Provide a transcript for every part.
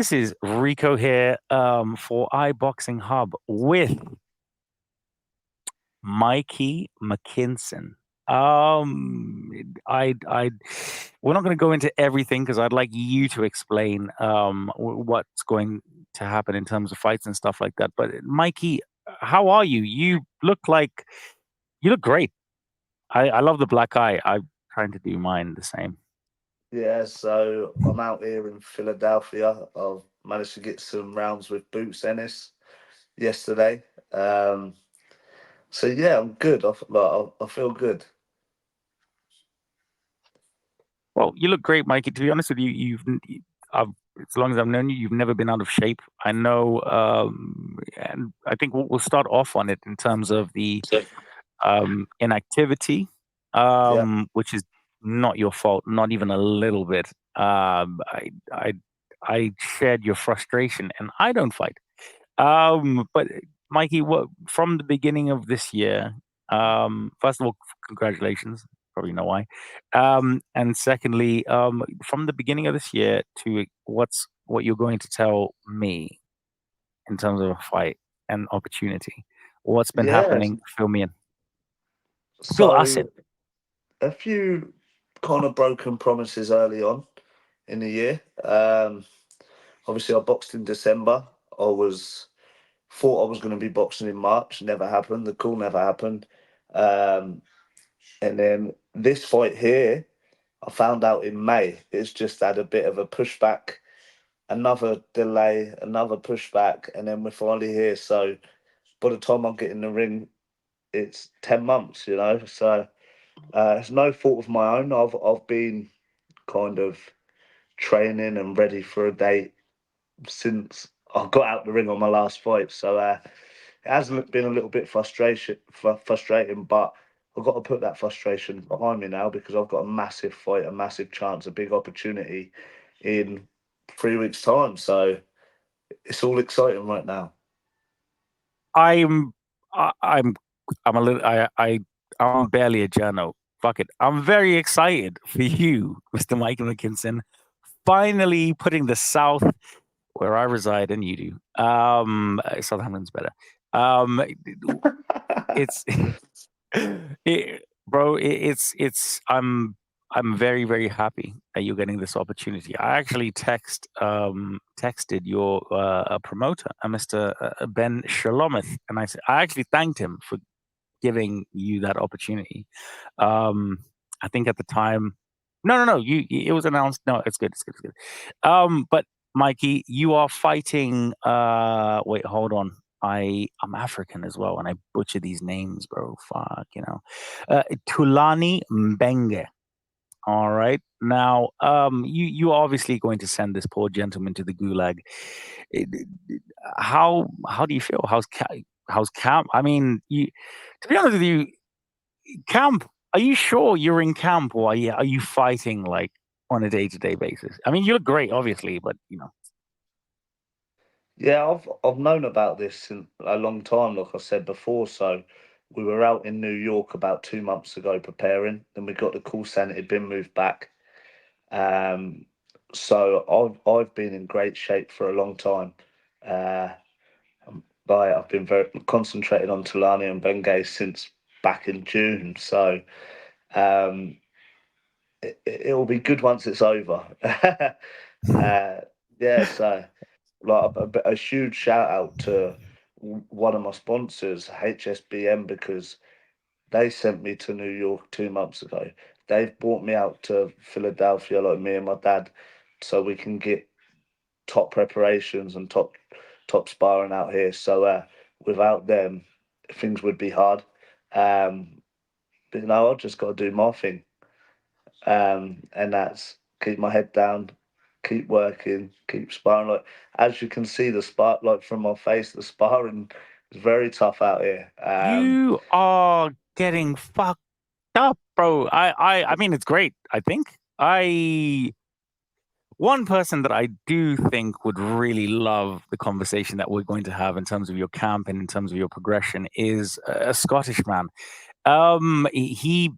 This is Ricco here for Iboxinghub with Mikey Mckinson. I we're not going to go into everything because I'd like you to explain what's going to happen in terms of fights and stuff like that. But Mikey, how are you? You look great. I love the black eye. I'm trying to do mine the same. Yeah, so I'm out here in Philadelphia. I've managed to get some rounds with Boots Ennis yesterday. Um, so yeah, I'm good. I feel good. Well, you look great, Mikey. To be honest with you, I've, as long as I've known you, you've never been out of shape. I know, and I think we'll start off on it in terms of the So, inactivity, yeah, which is not your fault, not even a little bit. I shared your frustration, and I don't fight. But Mikey, what from the beginning of this year? First of all, congratulations. Probably know why. And secondly, from the beginning of this year to what you're going to tell me in terms of a fight and opportunity. What's been yeah. happening? Fill me in. Fill us in. So a few kind of broken promises early on in the year. Obviously, I boxed in December. I was thought I was going to be boxing in March. Never happened. The call never happened. Um, and then this fight here, I found out in May. It's just had a bit of a pushback, another delay, another pushback, and then we're finally here. So by the time I get in the ring, it's 10 months, you know. So it's no fault of my own. I've been kind of training and ready for a date since I got out the ring on my last fight. So it has been a little bit frustrating, but I've got to put that frustration behind me now because I've got a massive fight, a massive chance, a big opportunity in 3 weeks' time. So it's all exciting right now. I'm I'm I'm a little I'm barely a journo. Fuck it. I'm very excited for you, Mr. Mike McKinson, finally putting the South where I reside and you do. Southampton's better. Um, it's bro. I'm very very happy that you're getting this opportunity. I actually texted your promoter, Mr. Ben Shalomith, and I actually thanked him for giving you that opportunity. I think at the time, no. It was announced. No, it's good. It's good. It's good. But Mikey, you are fighting. Wait, hold on. I'm African as well, and I butcher these names, bro. Fuck, Tulani Mbenge. All right. Now, you are obviously going to send this poor gentleman to the gulag. How do you feel? How's camp? I mean, to be honest with you, camp. Are you sure you're in camp, or are you fighting like on a day-to-day basis? I mean, you look great, obviously, but Yeah, I've known about this in a long time, like I said before. So we were out in New York about 2 months ago preparing. Then we got the call saying it had been moved back. Um, so I've been in great shape for a long time. Uh, but I've been very concentrated on Tulani and Bengay since back in June. So um, it'll be good once it's over. uh, yeah, so like a huge shout out to one of my sponsors, HSBM, because they sent me to New York 2 months ago. They've brought me out to Philadelphia, like me and my dad, so we can get top preparations and top sparring out here. So without them, things would be hard. Um, but I just got to do my thing, and that's keep my head down, keep working, keep sparring. Like as you can see, the spark like from my face, the sparring is very tough out here. you are getting fucked up, bro. I mean, it's great. I think I one person that I do think would really love the conversation that we're going to have in terms of your camp and in terms of your progression is a Scottish man. He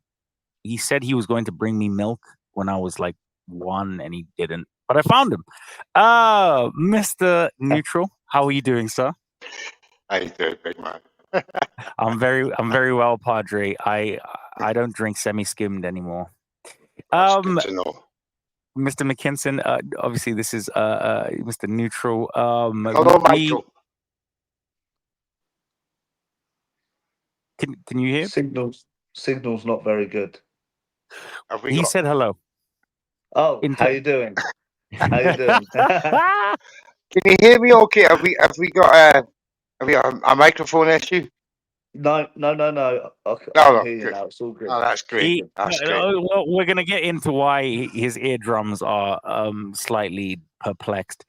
he said he was going to bring me milk when I was like one, and he didn't. but I found him. Mr. Neutral, how are you doing, sir? How you doing, big man? I'm very well, Padre. I don't drink semi-skimmed anymore. That's good to know. Mr. Mckinson, obviously this is Mr. Neutral. Hello, Michael. Can you hear? Signal's not very good. He said hello. Oh, how you doing? How you doing? Can you hear me? Okay. Have we got a microphone issue? No. I can hear you now. It's all good. Oh, that's great. That's great. Well, we're going to get into why his eardrums are slightly perplexed.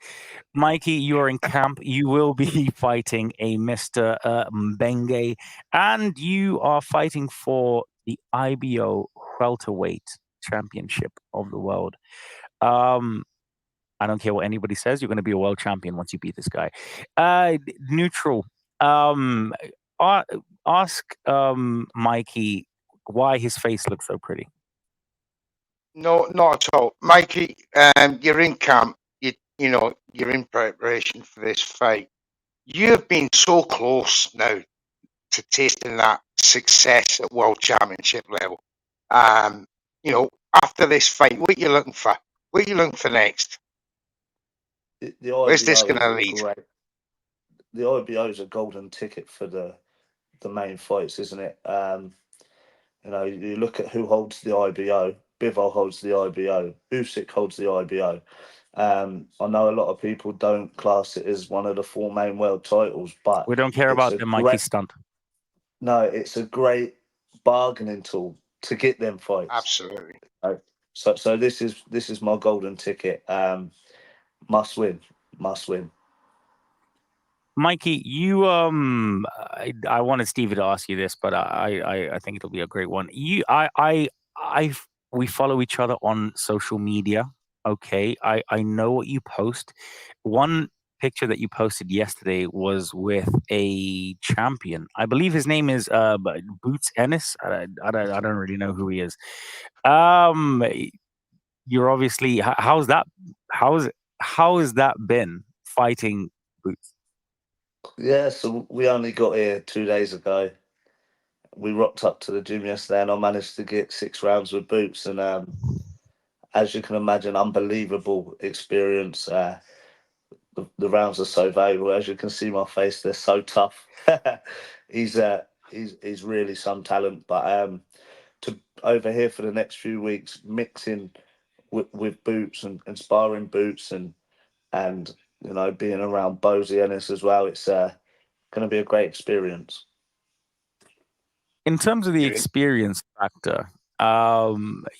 Mikey, you are in camp. You will be fighting a Mr. Mbenge, and you are fighting for the IBO welterweight championship of the world. I don't care what anybody says. You're going to be a world champion once you beat this guy. Neutral. Ask Mikey why his face looks so pretty. No, not at all, Mikey. You're in camp. You're in preparation for this fight. You have been so close now to tasting that success at world championship level. After this fight, what are you looking for? What are you looking for next? Where's this going to lead? The IBO is a golden ticket for the main fights, isn't it? You look at who holds the IBO. Bivol holds the IBO. Usyk holds the IBO. I know a lot of people don't class it as one of the 4 main world titles, but we don't care about the Mikey stunt. No, it's a great bargaining tool to get them fights. Absolutely. So this is my golden ticket. Must win. Mikey, you I wanted Stevie to ask you this, but I think it'll be a great one. We follow each other on social media. Okay, I know what you post. One picture that you posted yesterday was with a champion. I believe his name is Boots Ennis. I don't really know who he is. You're obviously how's that been fighting Boots? Yeah, so we only got here 2 days ago. We rocked up to the gym yesterday, and I managed to get 6 rounds with Boots, and as you can imagine, unbelievable experience. The rounds are so valuable. As you can see, my face, they're so tough. he's really some talent. But to over here for the next few weeks, mixing with Boots and sparring Boots and being around Bozy Ennis as well, it's going to be a great experience. In terms of the experience factor,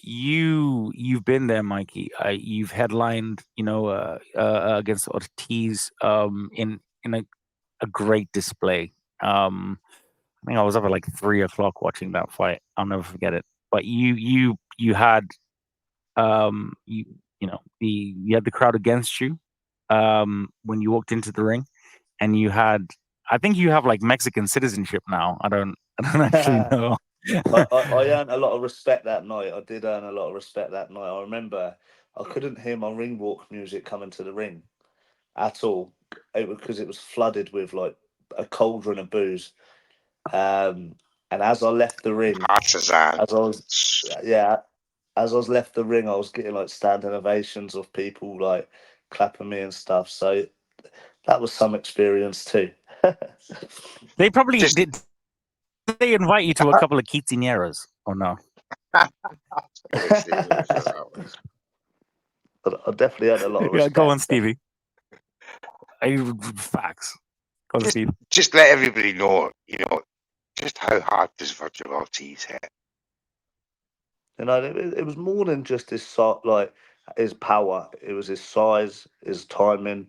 you've been there, Mikey. You've headlined, against Ortiz in a great display. I think I was up at like 3 o'clock watching that fight. I'll never forget it. But you had you had the crowd against you when you walked into the ring, and I think you have like Mexican citizenship now. I don't actually know. I earned a lot of respect that night. I did earn a lot of respect that night. I remember I couldn't hear my ring walk music coming to the ring at all. Because it was flooded with like a cauldron of booze. And as I left the ring, as I was left the ring, I was getting like standing ovations of people like clapping me and stuff. So that was some experience too. They probably did. They invite you to a couple of quinceañeras or no? I definitely had a lot of respect. Go on, Stevie. Facts. Go on, Steve. Just let everybody know, just how hard this Virgil Ortiz hit. It was more than just his like his power. It was his size, his timing,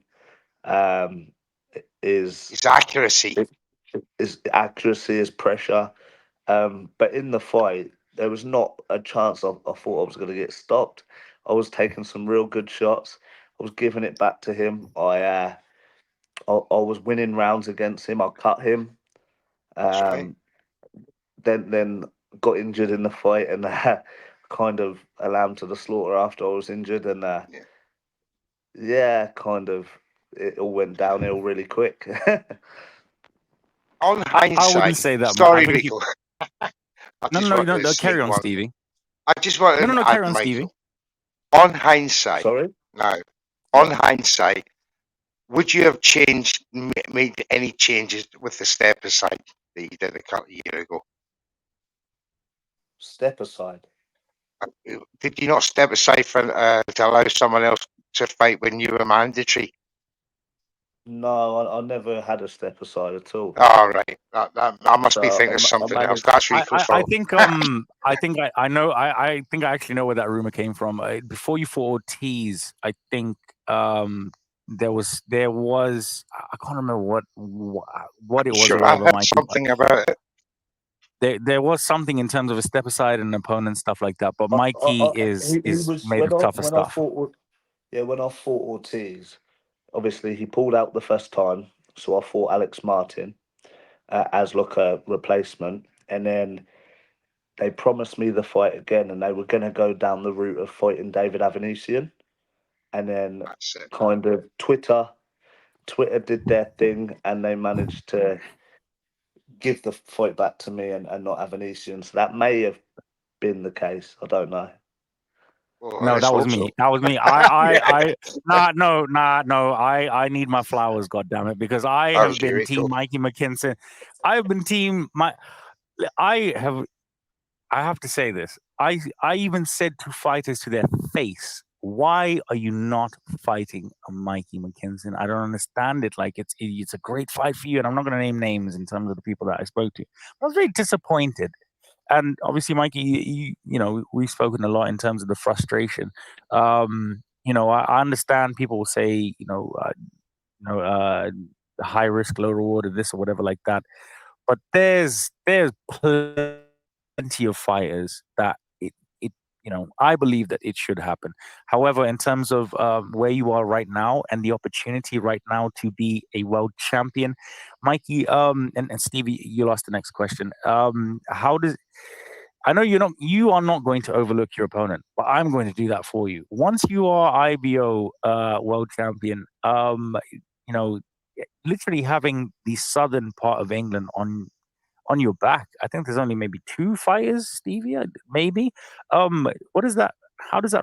his accuracy, his pressure. But in the fight, there was not a chance I thought I was going to get stopped. I was taking some real good shots. I was giving it back to him. I was winning rounds against him. I cut him. Right. Then got injured in the fight and kind of allowed him to the slaughter after I was injured. And Yeah, kind of. It all went downhill really quick. On I wouldn't hindsight, say that, man. I sorry, think you. Rico. I No, just no, wanted no, to no. Carry sneak on, one. Stevie. I just wanted No, no, to no. add, Carry on, Stevie. Michael. On hindsight, Sorry? now, on Yeah. hindsight, would you have made any changes with the step aside that you did a couple of years ago? Step aside. Did you not step aside for to allow someone else to fight when you were mandatory? No, I never had a step aside at all. All right, I must be So thinking of I something else. managed. That's Rico's I fault. think I know I think I actually know where that rumor came from. Before you fought Ortiz, I think there was I can't remember what it was or Sure, I whatever, heard Mikey. But something about it. there was something in terms of a step aside and an opponent stuff like that. But Mikey He is was made of tougher when I stuff. fought. Yeah, when I fought Ortiz, obviously he pulled out the first time, so I fought Alex Martin as like a replacement, and then they promised me the fight again, and they were going to go down the route of fighting David Avanesian, and then That's it. kind of Twitter did their thing, and they managed to give the fight back to me and not Avanesian. So that may have been the case. I don't know. Well, No, let's that was hope me. so. That was me. Yeah. No. I need my flowers, goddammit, because I That have was you, been Rico. team Mikey Mckinson. I've been team my. I have. I have to say this. I even said to fighters to their face, "Why are you not fighting a Mikey Mckinson? I don't understand it. Like it's a great fight for you." And I'm not going to name names in terms of the people that I spoke to. I was very disappointed. And obviously, Mikey, you know, we've spoken a lot in terms of the frustration. I understand people will say, you know, high risk, low reward, or this or whatever like that. But there's plenty of fighters that I believe that it should happen. However, in terms of where you are right now and the opportunity right now to be a world champion, Mikey, and Stevie, you'll ask the next question. How does I know you are not going to overlook your opponent, but I'm going to do that for you. Once you are IBO world champion, literally having the southern part of England on your back. I think there's only maybe two fighters, Stevie, maybe. What is that? How does that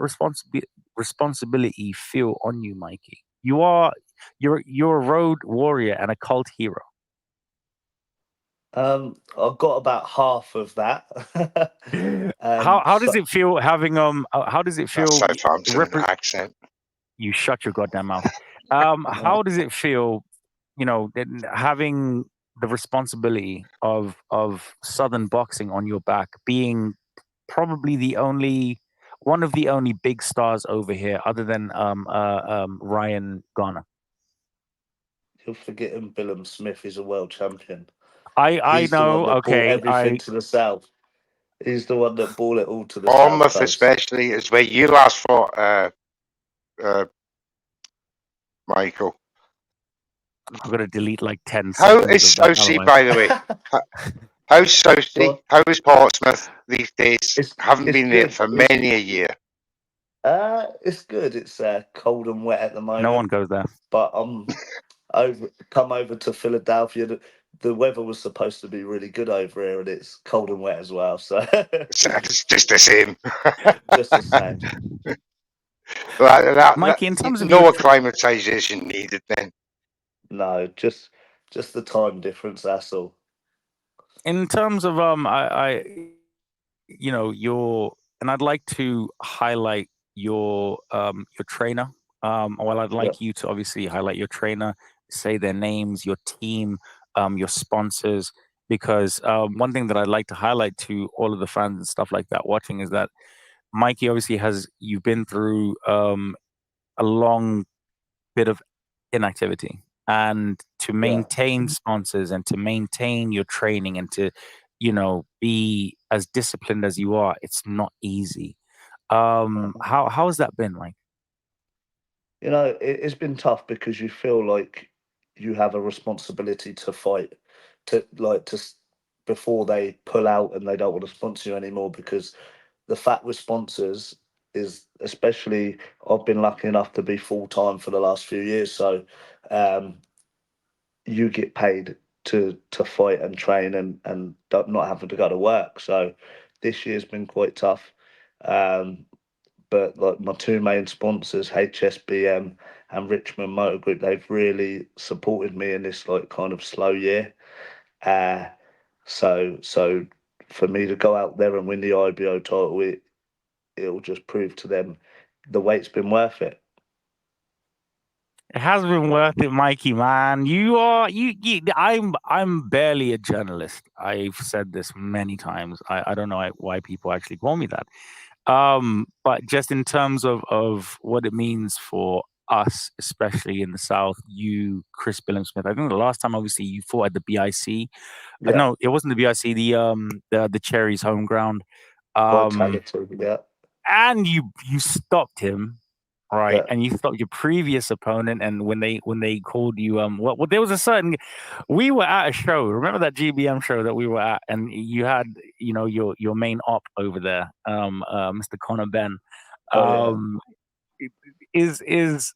responsibility feel on you, Mikey? You're a road warrior and a cult hero. I've got about half of that. How does So it feel having how does it That's feel Southampton accent. you shut your goddamn mouth. How does it feel, having the responsibility of Southern boxing on your back, being probably one of the only big stars over here, other than Ryan Garner. you're forgetting Billum Smith is a world champion. I He's the one know. that brought Okay, everything to the south. He's the one that brought it all to the south Bournemouth, coast. especially, is where you last fought, Michael. I'm gonna delete like 10 How seconds is of that. Southsea, Otherwise, by the way? How's Southsea? Well, How is Portsmouth these days? it's Haven't it's been there good. for many a year. It's good. It's cold and wet at the no one moment, goes there. but come over to Philadelphia. The weather was supposed to be really good over here, and it's cold and wet as well. So It's just the same. just the same. Mikey, in terms of No acclimatization needed then. No, just the time difference. That's all. in terms of your and I'd like to highlight your trainer. Well, I'd Yeah. like you to obviously highlight your trainer, say their names, your team, your sponsors, because one thing that I'd like to highlight to all of the fans and stuff like that watching is that Mikey obviously you've been through a long bit of inactivity, and to Yeah. maintain sponsors and to maintain your training and to be as disciplined as you are, it's not easy. Mhm. How has that been like? It's been tough because you feel like you have a responsibility to fight, before they pull out and they don't want to sponsor you anymore. Because the fact with sponsors, is especially I've been lucky enough to be full time for the last few years, so you get paid to fight and train and not having to go to work. So this year's been quite tough. But like my two main sponsors, HSBM and Richmond Motor Group, they've really supported me in this like kind of slow year. Uh, so for me to go out there and win the IBO title, it'll just prove to them the wait's been worth it. It has been worth it, Mikey, man. I'm barely a journalist. I've said this many times. I don't know why people actually call me that. But just in terms of what it means for us, especially in the South, you, Chris Billam-Smith. I think the last time, obviously, you fought at the BIC. Yeah, No, it wasn't the BIC. The Cherries home ground. vitality. Yeah, And you stopped him, right? yeah. And you stopped your previous opponent. And when they called you, well, there was a certain. We were at a show. Remember that GBM show that we were at, and you had your main op over there, Mr. Connor Ben. Oh yeah. Um, is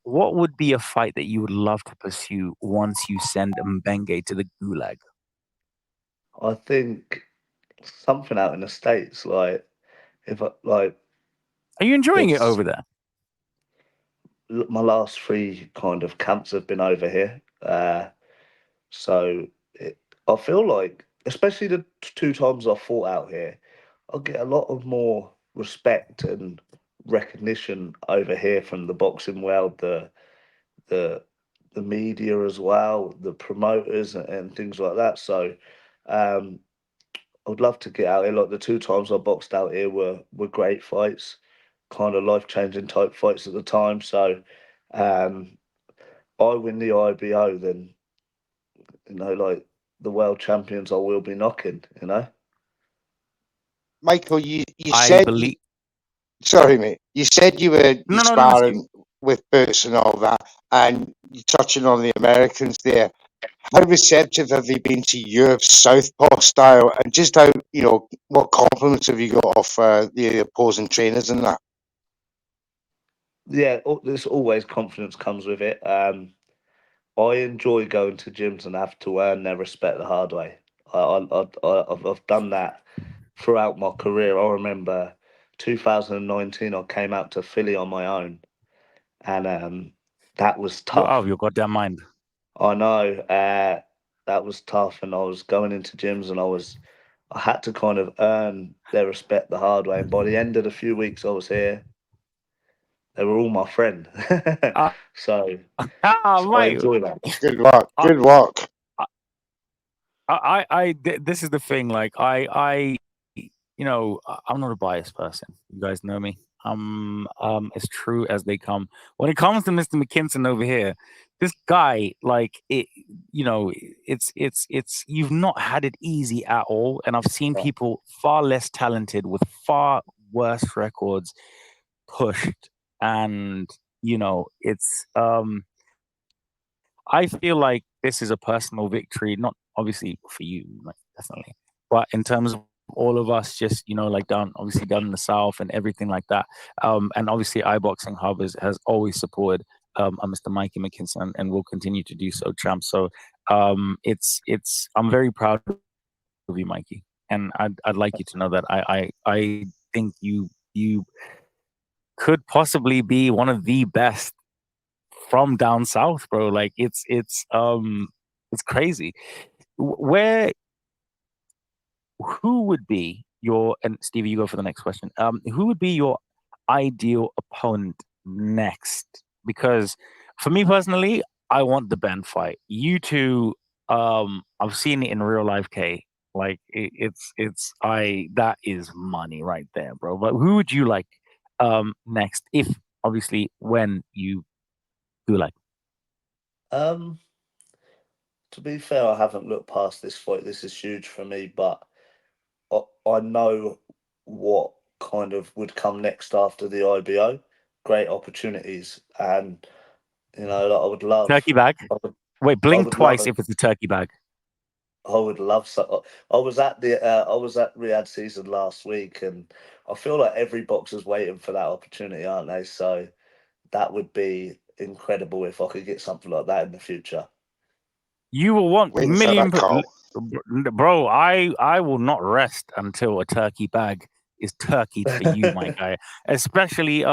what would be a fight that you would love to pursue once you send Mbenge to the gulag? I think something out in the States, like if I like, Are you enjoying it because over there? my last three kind of camps have been over here. So it, I feel like, especially the two times I fought out here, I get a lot of more respect and recognition over here from the boxing world, the the media as well, the promoters and things like that. So um, I would love to get out here. Like the two times I boxed out here were great fights, kind of life changing type fights at the time. So um, I win the IBO, then like the world champions I will be knocking. Michael, you I said believe. sorry, mate. You said you were No, no, no. sparring with Boots and all that, and you're touching on the Americans there. How receptive have they been to your southpaw style, and just how what compliments have you got off the opposing trainers and that? Yeah, there's always confidence comes with it. I enjoy going to gyms and have to earn their respect the hard way. I've done that throughout my career. I remember 2019, I came out to Philly on my own, and that was You're out of tough. your goddamn mind. I know that was tough, and I was going into gyms, and I had to kind of earn their respect the hard way. And by the end of the few weeks I was here, they were all my friend. Uh, so, so I mate. enjoy that. Good luck. I, Good luck. this is the thing. Like, I'm not a biased person. You guys know me. I'm as true as they come. When it comes to Mr. Mckinson over here, this guy, like it's you've not had it easy at all. And I've seen Yeah. people far less talented with far worse records pushed, and it's I feel like this is a personal victory, not obviously for you, like, definitely, but in terms of all of us, just like down in the South and everything like that. And obviously, Iboxinghub has always supported Mr. Mikey Mckinson and will continue to do so, champ. So it's I'm very proud of you, Mikey, and I'd like you to know that I think you could possibly be one of the best from down south, bro. Like it's crazy. Where Who would be your, and Stevie, you go for the next question. Who would be your ideal opponent next? Because for me personally, I want the Ben fight. You two, I've seen it in real life, K. Like it's I that is money right there, bro. But who would you like next? If obviously when you do like. Um, to be fair, I haven't looked past this fight. This is huge for me, but I know what kind of would come next after the IBO. Great opportunities, and like, Turkey bag. I would, Wait, I blink would twice love. if it's a turkey bag. would love so. I was at Riyadh season last week, and I feel like every boxer's waiting for that opportunity, aren't they? So that would be incredible if I could get something like that in the future. You will want Waiting for that call. bro. I will not rest until a turkey bag is turkeyed for you, my guy. Especially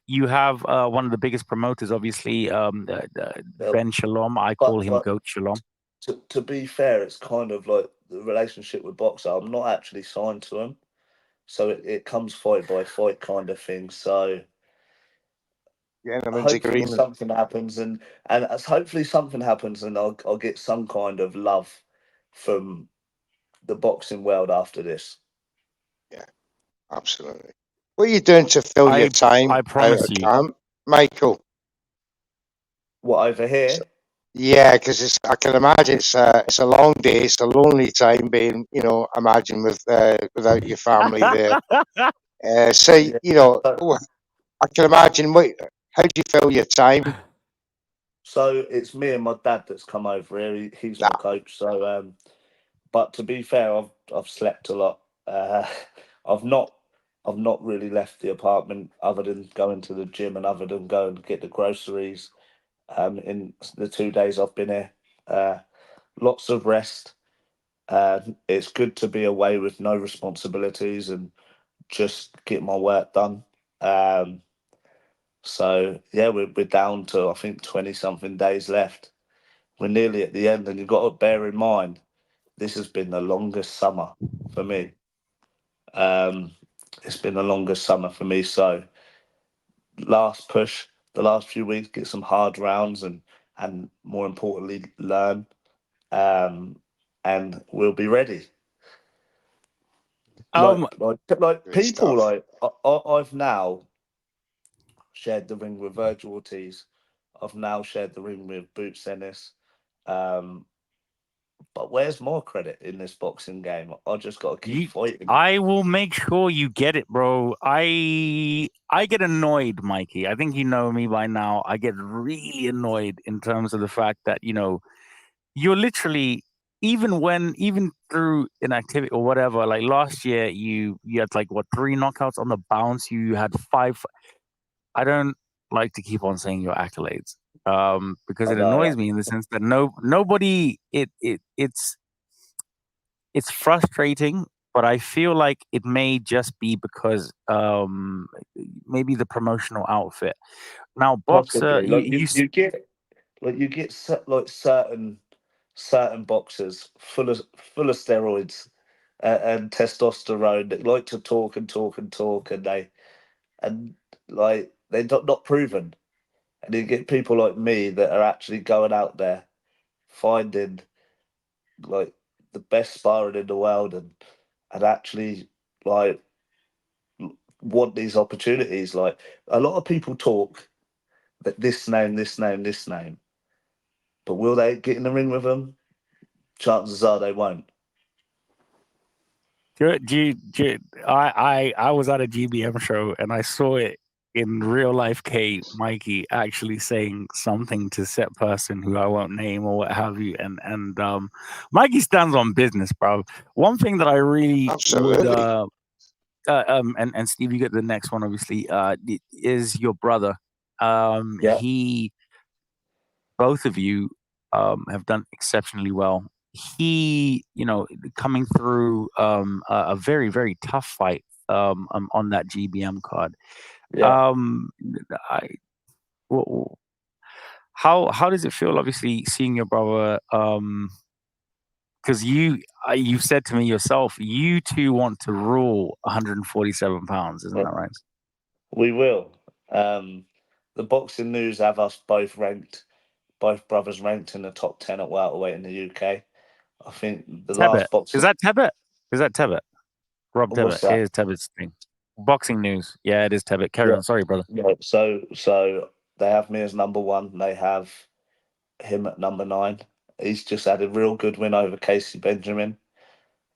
you have one of the biggest promoters, obviously, Ben Shalom. I call him But Goat Shalom. to be fair, it's kind of like the relationship with Boxer. I'm not actually signed to him, so it comes fight by fight kind of thing. So Gentlemen's hopefully agreement. something happens, and as hopefully something happens, and I'll get some kind of love from the boxing world after this. Yeah, absolutely. What are you doing to fill your time I out promise of you. camp, Michael? What, over here? Yeah, because I can imagine it's a long day. It's a lonely time being, imagine without your family there. So Yeah. I can imagine. How do you fill your time? So it's me and my dad that's come over here. He's my Nah, coach. So, but to be fair, I've slept a lot. I've not really left the apartment other than going to the gym and other than going to get the groceries. In the 2 days I've been here, lots of rest. It's good to be away with no responsibilities and just get my work done. So yeah, we're down to I think 20 something days left. We're nearly at the end, and you've got to bear in mind this has been the longest summer for me. Um, it's been the longest summer for me. So last push, the last few weeks, get some hard rounds and more importantly learn, um, and we'll be ready. Um, Like great people stuff. like I've now shared the ring with Virgil Ortiz. I've now shared the ring with Boots Ennis. Um, but where's more credit in this boxing game? I just got to keep fighting. I will make sure you get it, bro. I get annoyed, Mikey. I think you know me by now. I get really annoyed in terms of the fact that you're literally even through inactivity or whatever. Like last year, you had like what 3 knockouts on the bounce. You had 5. I don't like to keep on saying your accolades because I it know. annoys me in the sense that nobody it's frustrating, but I feel like it may just be because maybe the promotional outfit. Now, boxer, Possibly. Like you get like certain boxers full of steroids and testosterone that like to talk and talk and talk, and and like they're not proven. And you get people like me that are actually going out there finding like the best sparring in the world and actually like want these opportunities. Like a lot of people talk that this name, this name, this name, but will they get in the ring with them? Chances are they won't. I was at a GBM show and I saw it in real life. Mikey actually saying something to set person who I won't name or what have you, and Mikey stands on business, bro. One thing that I really would Absolutely. and Steve, you get the next one, obviously. Is your brother? Yeah, He, both of you, have done exceptionally well. He, coming through a very very tough fight on that GBM card. yeah. Um, I, wh- how does it feel? Obviously, seeing your brother. Because you said to me yourself, you two want to rule 147 pounds, isn't that right? We will. Um, the boxing news have us both brothers ranked in the top 10 at welterweight in the UK. I think the Tebet. last Is boxing. that Tebet? Is that Tebet? Rob Tebet. What's It that? is Tebet's thing. Boxing news. Yeah, it is Tebet. Carry Yeah, on. Sorry, brother. yeah. So they have me as number one. They have him at number 9. He's just had a real good win over Casey Benjamin.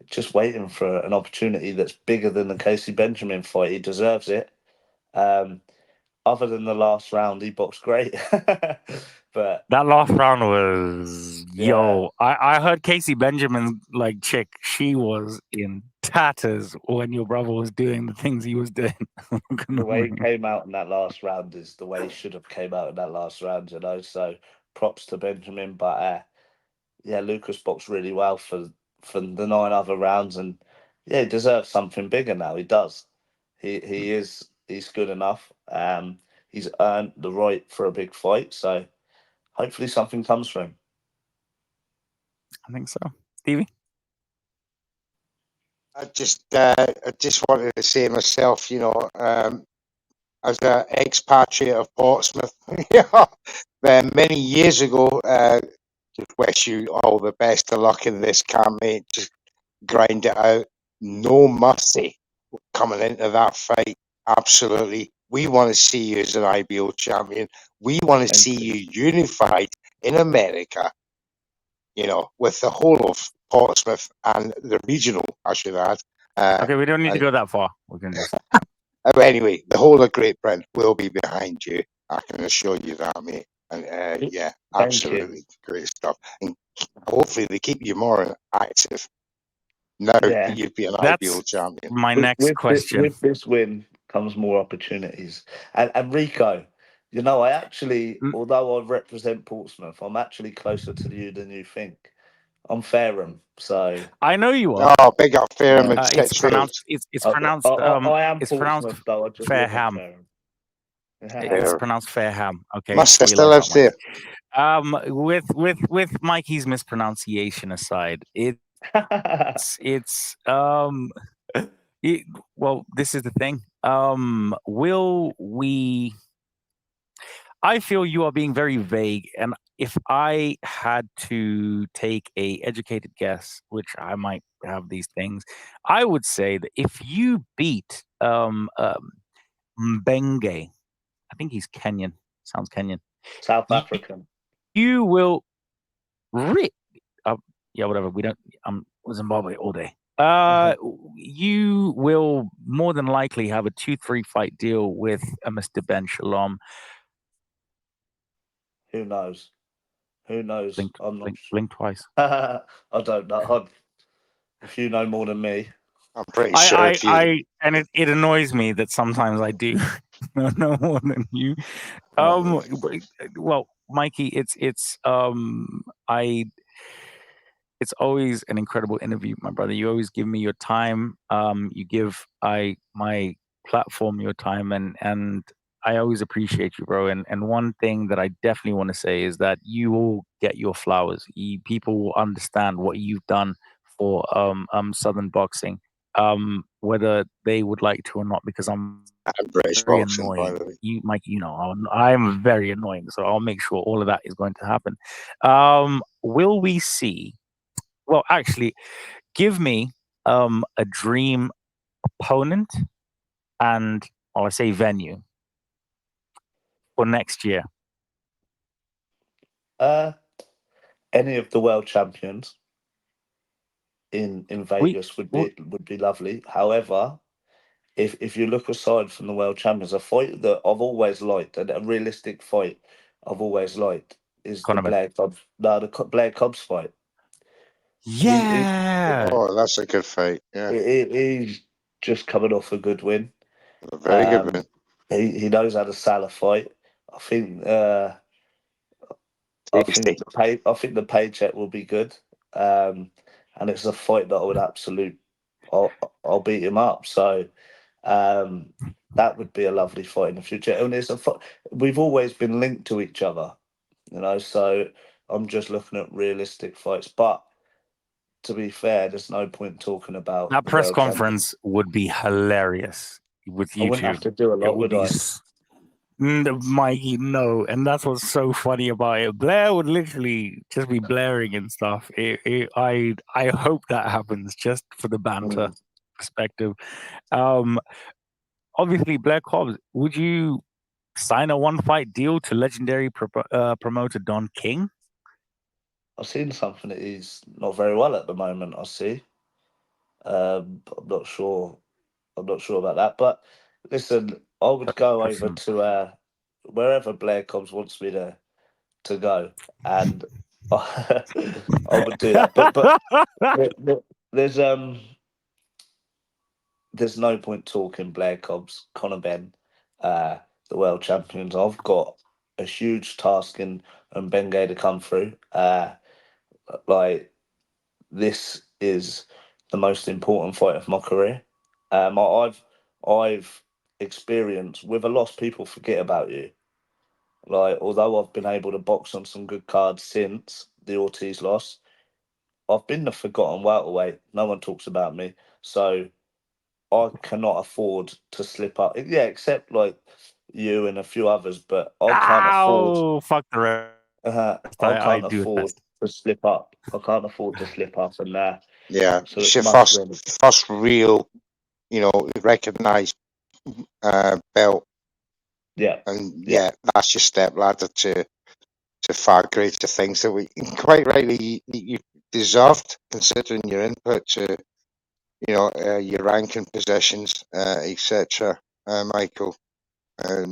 Just waiting for an opportunity that's bigger than the Casey Benjamin fight. He deserves it. Um, other than the last round, he boxed great. But that last round was yeah, I heard Casey Benjamin's like chick. She was in tatters when your brother was doing the things he was doing. the way he came out in that last round is the way he should have came out in that last round, you know. So props to Benjamin, but yeah, Lucas boxed really well for the 9 other rounds, and yeah, he deserves something bigger now. He does. He's good enough. He's earned the right for a big fight, so hopefully something comes for him. I think so, Stevie. I just wanted to say myself, you know, as an expatriate of Portsmouth, many years ago, just wish you all the best of luck in this camp, mate. Just grind it out. No mercy coming into that fight. Absolutely. We want to see you as an IBO champion. We want to Thank see you. you unified in America, you know, with the whole of Portsmouth and the regional, I should add. Okay, we don't need to and- go that far. We can just. But anyway, the whole of Great Britain will be behind you. I can assure you that, mate. And yeah, Thank you. absolutely great stuff. And hopefully they keep you more active now Yeah. that you've been an That's IBO champion. my next question. With this win comes more opportunities. And Rico, you know, I actually, Mm, although I represent Portsmouth, I'm actually closer to you than you think. I'm Fareham, so I know you are. Oh, big up Fairham yeah. and It's Stitchfield. pronounced. It's I, pronounced. I am It's pronounced Portsmouth though. I just live in Fareham. Fareham. It's Fair. pronounced Fareham. Okay, My we sister love that, lives there. Mike. With Mikey's mispronunciation aside, it's well, this is the thing. Will we? I feel you are being very vague, and if I had to take a educated guess, which I might have these things, I would say that if you beat Mbenge, I think he's Kenyan. Sounds Kenyan. South You, African. you will yeah, whatever. We don't. Zimbabwe all day. You will more than likely have a 2-3 fight deal with Mr. Ben Shalom. Who knows? Who knows? I'm not. Blink twice. I don't know. If you know more than me, I'm pretty sure if you And it annoys me that sometimes I do know more than you. Well, Mikey, it's always an incredible interview, my brother. You always give me your time. You give my platform your time, and I always appreciate you, bro. And one thing that I definitely want to say is that you will get your flowers. People will understand what you've done for Southern boxing, whether they would like to or not, because I'm and British very boxing, by annoying. the way. You, Mike, you know, I'm very annoying, so I'll make sure all of that is going to happen. Will we see? Well, actually, give me a dream opponent and, or I say venue for next year. any of the world champions in We, Vegas would we be lovely. However, if you look aside from the world champions, a fight that I've always liked, and a realistic fight I've always liked, is the Conor. Blair Cobbs. No, the Blair Cobbs fight. He, Yeah. Oh, that's a good fight. Yeah, he's just coming off a good win. a very good Um, win. he knows how to sell a fight. I think Tasty. I think the paycheck will be good. And it's a fight that I would I'll beat him up. So um, that would be a lovely fight in the future. And we've always been linked to each other, you know. So I'm just looking at realistic fights. But to be fair, there's no point talking about That the press world champion. conference would be hilarious with I you wouldn't two. have to do a It lot, would would be I? Mikey, no, and that's what's so funny about it. Blair would literally just be blaring and stuff. I hope that happens just for the banter Mm. perspective. Um, Obviously, Blair Cobbs, would you sign a 1-fight deal to legendary promoter Don King? I've seen something that he's not very well at the moment. I see. I'm not sure. I'm not sure about that. But listen, I would go over Listen. to wherever Blair Cobbs wants me to go, and I would do that. But there's there's no point talking Blair Cobbs, Conor Benn, the world champions. I've got a huge task in and Bengay to come through. Like this is the most important fight of my career. I've experienced with a loss, people forget about you. Like although I've been able to box on some good cards since the Ortiz loss, I've been the forgotten welterweight. No one talks about me, so I cannot afford to slip up. Yeah, except like you and a few others, but I can't afford. Ow! Fuck the rest. I I can't do it afford best. to slip up. I can't afford to slip up, and Yeah, so it's it your must win. first real, recognised belt, Yeah, and yeah, that's your step ladder to far greater things that we quite rightly you deserved, considering your input to your ranking positions, etc. Michael,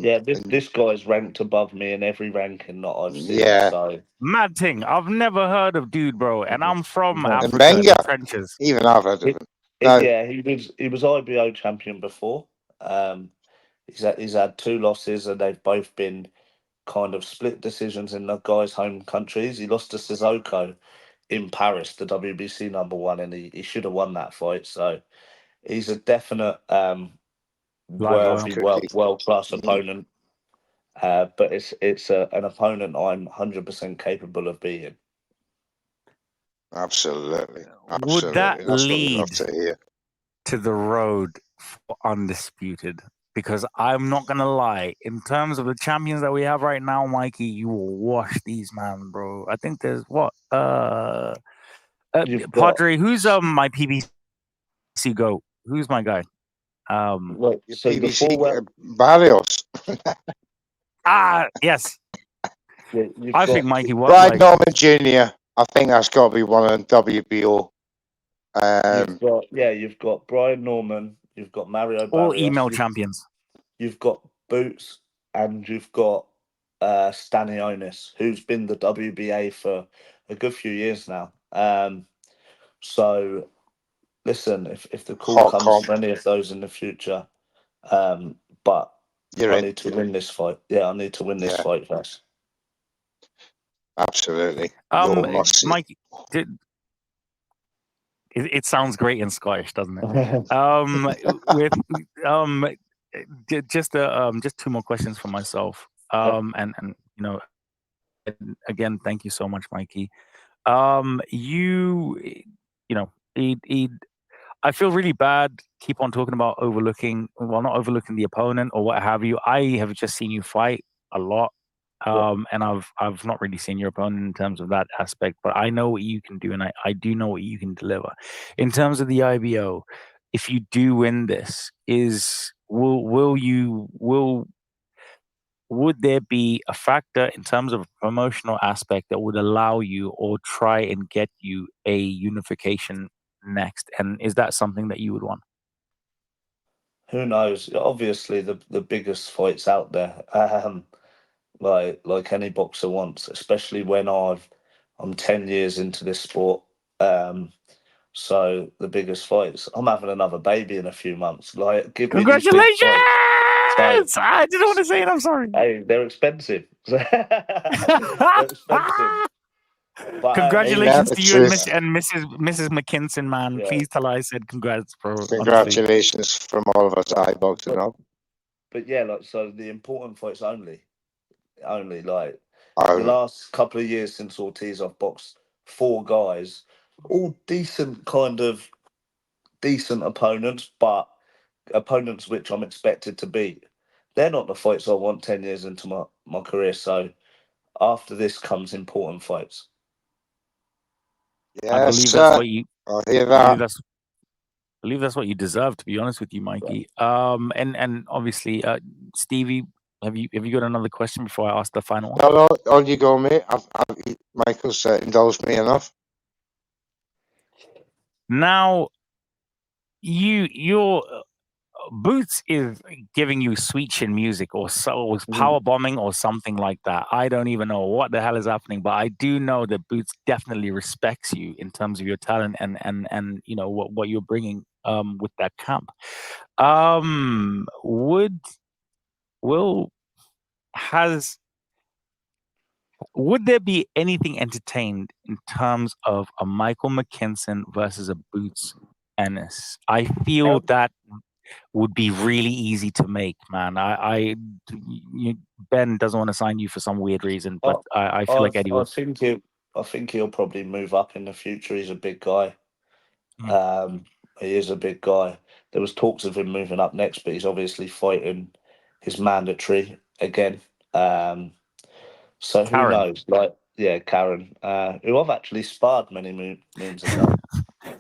yeah. and This guy's ranked above me in every ranking that I've seen. yeah, So Mad thing. I've never heard of dude, bro, and I'm from no. and Africa, Benga, the trenches. even I've heard of It, him. Now, yeah, he was IBO champion before. He's had two losses, and they've both been kind of split decisions in the guy's home countries. He lost to Sissoko in Paris, the WBC number one, and he should have won that fight. So he's a definite Live tough well. worthy cookie. world class Mm, opponent. But it's an opponent I'm 100% capable of beating. absolutely, Would that absolutely. That's what we love lead to hear. to the road for undisputed? Because I'm not gonna lie, in terms of the champions that we have right now, Mikey, you will wash these man, bro. I think there's what You've got Padre. Who's my PBC goat? Who's my guy? Your So the PBC four Barrios, Yes. you've I think got Mikey, what Brian like Norman Jr. I think that's got to be one of the WBO. you've got Brian Norman, you've got Mario all Barrios, email champions? you've got Boots, and you've got Stanionis, who's been the WBA for a good few years now. So listen, if the call Hot comes comp. for any of those in the future, but You're I in. need to win this fight. Yeah, I need to win this Yeah, fight first. absolutely. You're must see. Mike, did, it sounds great in Scottish, doesn't it? With just two more questions for myself. And again, thank you so much, Mikey. You know, I feel really bad. Keep on talking about not overlooking the opponent or what have you. I have just seen you fight a lot, and I've not really seen your opponent in terms of that aspect. But I know what you can do, and I do know what you can deliver. In terms of the IBO, if you do win this, would there be a factor in terms of a promotional aspect that would allow you or try and get you a unification next? And is that something that you would want? Who knows? Obviously, the biggest fights out there, like any boxer wants, especially when I'm 10 years into this sport. So the biggest fights. I'm having another baby in a few months. Like, give me these big Congratulations! fights. So, I didn't want to say it. I'm sorry. hey, they're expensive. They're expensive. But Ain't that Congratulations the to you and truth? Miss and Mrs. Mckinson, man. yeah, Please tell her I said congrats, bro. Honestly. Congratulations from all of us at but Iboxinghub. yeah, like so the important fights only like the Um, last couple of years since Ortiz, I've boxed four guys, all decent opponents, but opponents which I'm expected to beat. They're not the fights I want 10 years into my career. So after this comes important fights. I yes, believe that's sir. what you I hear I believe that. that's I believe that's what you deserve, to be honest with you, Mikey. And obviously, Stevie, have you got another question before I ask the final one? No, on you go, mate. Michael's indulged me enough. Now, you're Boots is giving you sweet chin music or power bombing or something like that. I don't even know what the hell is happening, but I do know that Boots definitely respects you in terms of your talent and you know what you're bringing with that camp. Would Will has Would there be anything entertained in terms of a Michael Mckinson versus a Boots Ennis? I feel that would be really easy to make, man. Ben doesn't want to sign you for some weird reason, but I feel like Eddie would. I think he'll probably move up in the future. He's a big guy. He is a big guy. There was talks of him moving up next, but he's obviously fighting his mandatory again. So who Karen. knows? Like, yeah, Karen, who I've actually sparred many moons ago.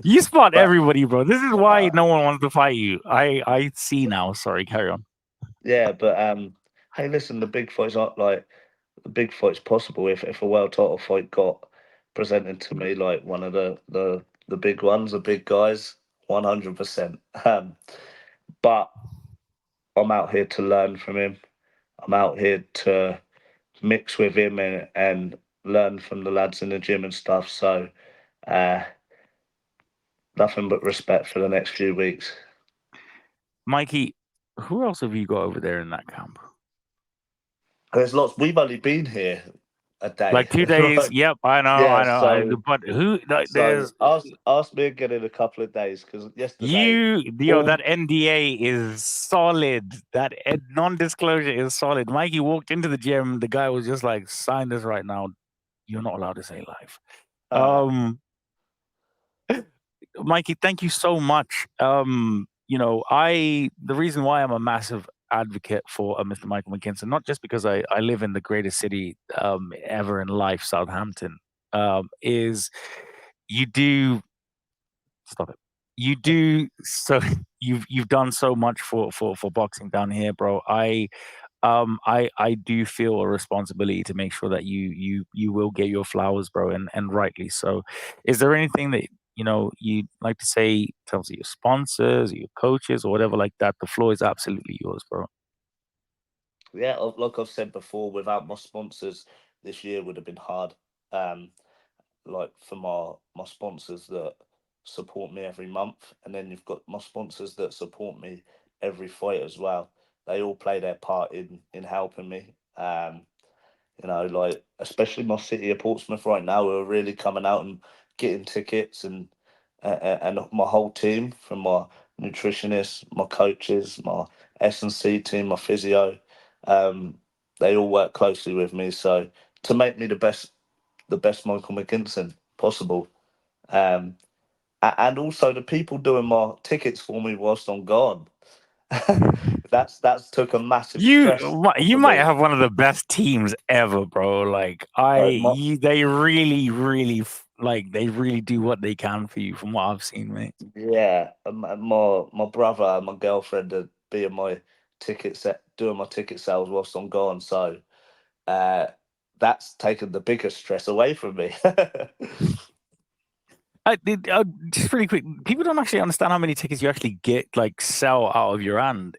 You spot everybody, bro. This is why no one wants to fight you. I see now. Sorry, carry on. Yeah, but hey, listen, the big fights aren't like the big fight's possible if a world title fight got presented to me like one of the big ones, the big guys, 100%. But I'm out here to learn from him. I'm out here to mix with him and learn from the lads in the gym and stuff. So nothing but respect for the next few weeks. Mikey, who else have you got over there in that camp? There's lots. We've only been here a day. Like 2 days. Right? Yep, I know. Yeah, I know. But who? There's ask me again in a couple of days because yesterday that NDA is solid. That non-disclosure is solid. Mikey walked into the gym. The guy was just like, "Sign this right now. You're not allowed to say live." Mikey, thank you so much. You know, the reason why I'm a massive advocate for Mr. Michael Mckinson, not just because I live in the greatest city ever in life, Southampton, is you do stop it. You do so you've done so much for boxing down here, bro. I do feel a responsibility to make sure that you will get your flowers, bro, and rightly so. Is there anything that you'd like to say in terms of your sponsors, your coaches, or whatever like that? The floor is absolutely yours, bro. Yeah, like I've said before, without my sponsors, this year would have been hard. Like for my sponsors that support me every month, and then you've got my sponsors that support me every fight as well. They all play their part in helping me. You know, like especially my city of Portsmouth right now, who are really coming out and getting tickets, and my whole team, from my nutritionist, my coaches, my S&C team, my physio, um, they all work closely with me. So to make me the best Michael Mckinson possible. And also the people doing my tickets for me whilst I'm gone. that's took a massive stress You off of might me. have one of the best teams ever, bro. Like they really, really they really do what they can for you, from what I've seen, mate. Yeah, and my brother and my girlfriend are being my doing my ticket sales whilst I'm gone. So that's taken the biggest stress away from me. Just really quick, people don't actually understand how many tickets you actually sell out of your hand.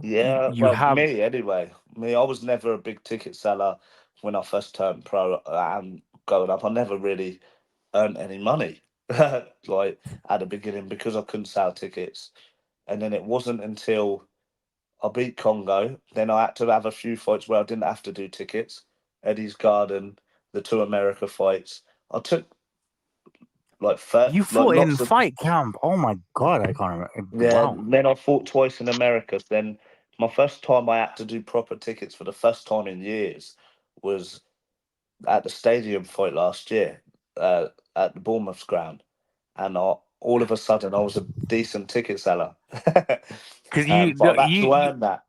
Yeah, You well, have me anyway. I was never a big ticket seller when I first turned pro and growing up. I never really earned any money, like at the beginning, because I couldn't sell tickets. And then it wasn't until I beat Congo, then I had to have a few fights where I didn't have to do tickets. Eddie's Garden, the two America fights. I took you fought in lots of. fight camp. Oh my god, I can't remember. Yeah, Wow. then I fought twice in America. Then my first time I had to do proper tickets for the first time in years was at the stadium fight last year, at the Bournemouth ground, and all of a sudden I was a decent ticket seller. Because But I've had to earn that.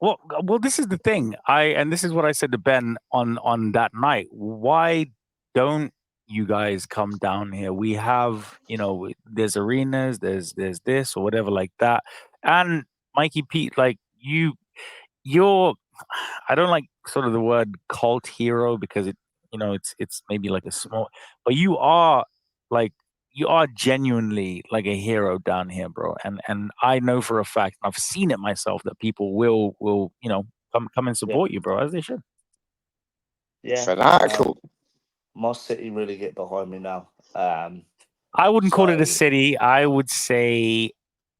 well, this is the thing. And this is what I said to Ben on that night. Why don't you guys come down here? We have, there's arenas, there's this or whatever like that. And Mikey Pete, like you're I don't like sort of the word cult hero because it's maybe like a small, but you are like you are genuinely like a hero down here, bro. And I know for a fact, I've seen it myself, that people will come and support you, bro, as they should. Yeah. Fanatical. My city really get behind me now. I wouldn't call it a So- city. I would say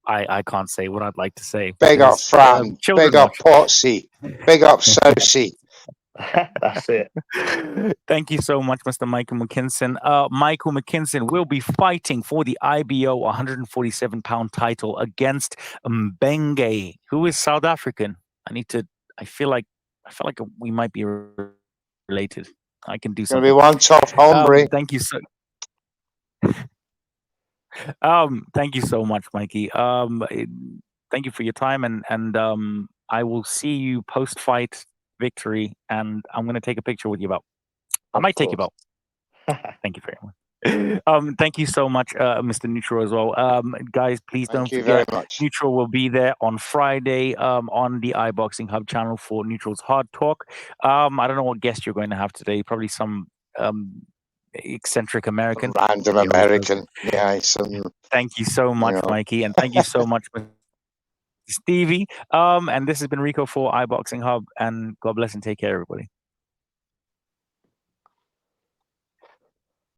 I can't say what I'd like to say. Big up because, Fran. children Big up watch. Potsy. Big up Southsea. That's it. Thank you so much, Mr. Michael Mckinson. Michael Mckinson will be fighting for the IBO 147-pound title against Mbenge, who is South African. I feel like we might be related. I can do Gonna something. be one tough hombre. Thank you so. Thank you so much, Mikey. Thank you for your time, and I will see you post fight victory, and I'm gonna take a picture with you about. I might take you about. Thank you very much. Thank you so much, Mr. Neutral, as well. Guys, please don't Thank you very forget, much. Neutral will be there on Friday on the Iboxinghub channel for Neutral's Hard Talk. I don't know what guest you're going to have today. Probably some eccentric American. Random American. Yeah, Thank you so much, Mikey, and thank you so much, Stevie. And this has been Ricco for Iboxinghub, and God bless and take care, everybody.